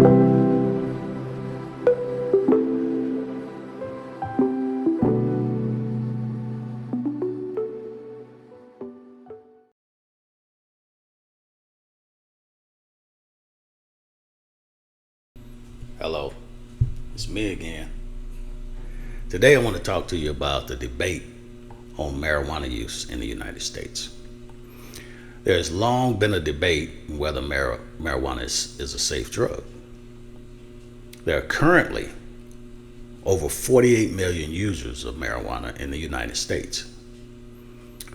Hello, it's me again. Today I want to talk to you about the debate on marijuana use in the United States. There has long been a debate whether marijuana is a safe drug. There are currently over 48 million users of marijuana in the United States.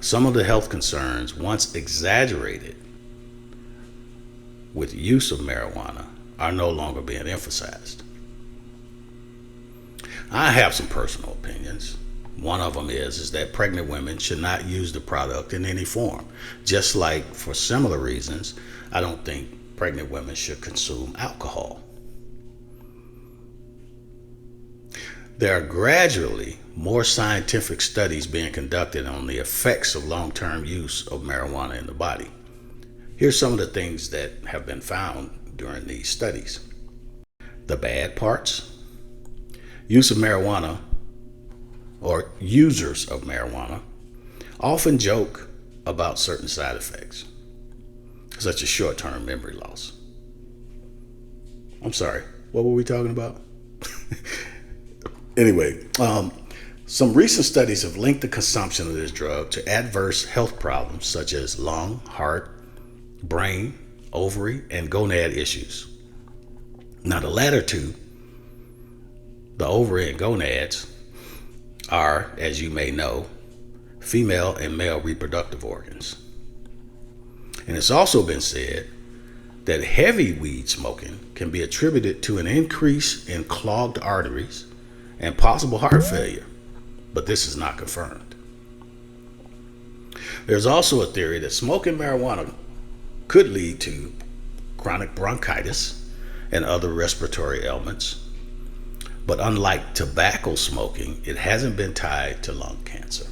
Some of the health concerns once exaggerated with use of marijuana are no longer being emphasized. I have some personal opinions. One of them is that pregnant women should not use the product in any form. Just like for similar reasons, I don't think pregnant women should consume alcohol. There are gradually more scientific studies being conducted on the effects of long-term use of marijuana in the body. Here's some of the things that have been found during these studies. The bad parts: use of marijuana, or users of marijuana, often joke about certain side effects, such as short-term memory loss. I'm sorry, what were we talking about? Anyway, some recent studies have linked the consumption of this drug to adverse health problems such as lung, heart, brain, ovary, and gonad issues. Now, the latter two, the ovary and gonads, are, as you may know, female and male reproductive organs. And it's also been said that heavy weed smoking can be attributed to an increase in clogged arteries and possible heart failure, but this is not confirmed. There's also a theory that smoking marijuana could lead to chronic bronchitis and other respiratory ailments, but unlike tobacco smoking, it hasn't been tied to lung cancer.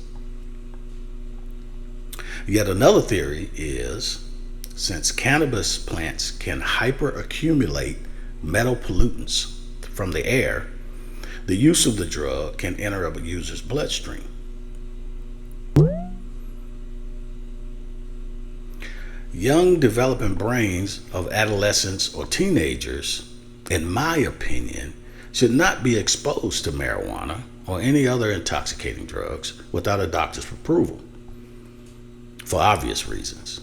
Yet another theory is, since cannabis plants can hyperaccumulate metal pollutants from the air, the use of the drug can enter a user's bloodstream. Young developing brains of adolescents or teenagers, in my opinion, should not be exposed to marijuana or any other intoxicating drugs without a doctor's approval, for obvious reasons,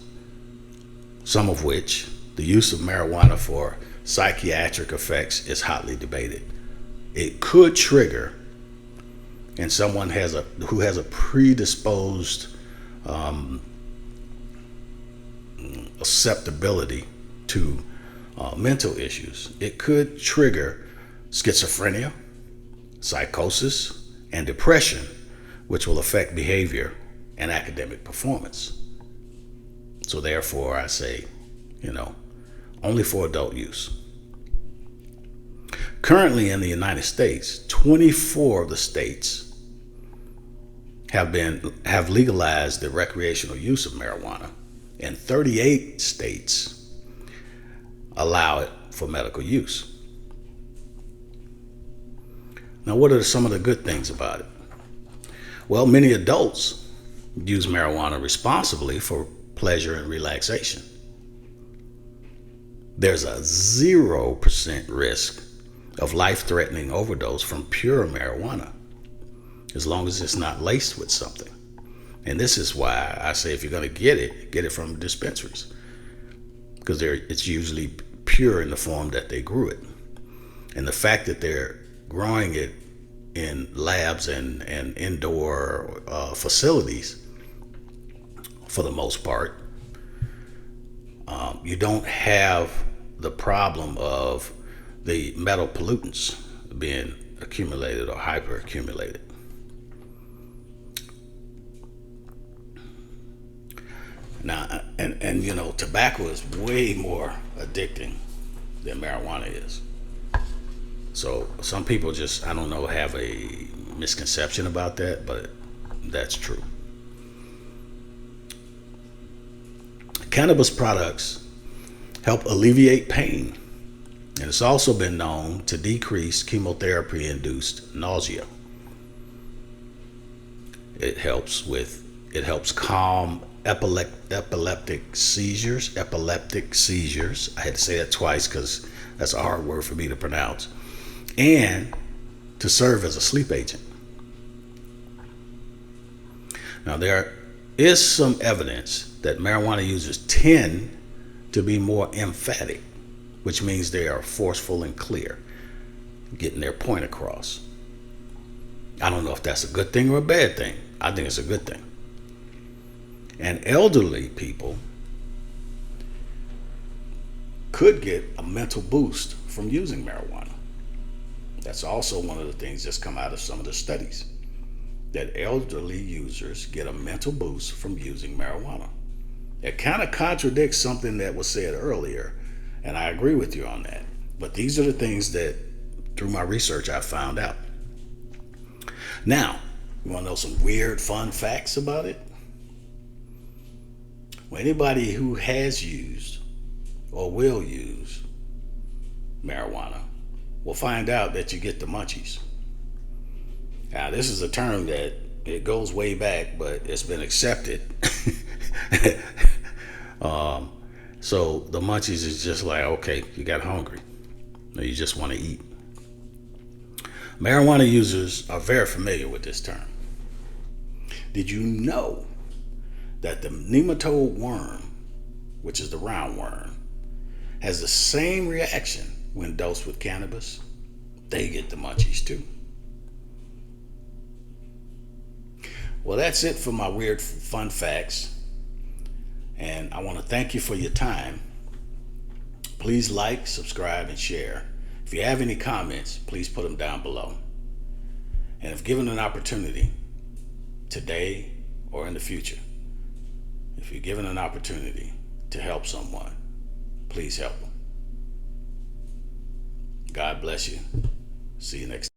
some of which the use of marijuana for psychiatric effects is hotly debated. It could trigger, and someone who has a predisposed susceptibility to mental issues, it could trigger schizophrenia, psychosis, and depression, which will affect behavior and academic performance. So therefore, I say, only for adult use. Currently in the United States, 24 of the states have legalized the recreational use of marijuana, and 38 states allow it for medical use. Now, what are some of the good things about it? Well, many adults use marijuana responsibly for pleasure and relaxation. There's a 0% risk of life-threatening overdose from pure marijuana, as long as it's not laced with something. And this is why I say if you're going to get it from dispensaries, because it's usually pure in the form that they grew it. And the fact that they're growing it in labs and indoor facilities, for the most part, you don't have the problem of the metal pollutants being accumulated or hyperaccumulated. Now, and tobacco is way more addicting than marijuana is. So some people just, I don't know, have a misconception about that, but that's true. Cannabis products help alleviate pain And it's also been known to decrease chemotherapy-induced nausea. It helps calm epileptic seizures. Epileptic seizures. I had to say that twice because that's a hard word for me to pronounce. And to serve as a sleep agent. Now, there is some evidence that marijuana users tend to be more emphatic, which means they are forceful and clear, getting their point across. I don't know if that's a good thing or a bad thing. I think it's a good thing. And elderly people could get a mental boost from using marijuana. That's also one of the things that's come out of some of the studies, that elderly users get a mental boost from using marijuana. It kind of contradicts something that was said earlier, and I agree with you on that. But these are the things that, through my research, I found out. Now, you want to know some weird, fun facts about it? Well, anybody who has used or will use marijuana will find out that you get the munchies. Now, this is a term that it goes way back, but it's been accepted. So the munchies is just like, okay, you got hungry, or you just want to eat. Marijuana users are very familiar with this term. Did you know that the nematode worm, which is the roundworm, has the same reaction when dosed with cannabis? They get the munchies too. Well, that's it for my weird fun facts. And I want to thank you for your time. Please like, subscribe, and share. If you have any comments, please put them down below. And if given an opportunity, today or in the future, if you're given an opportunity to help someone, please help them. God bless you. See you next time.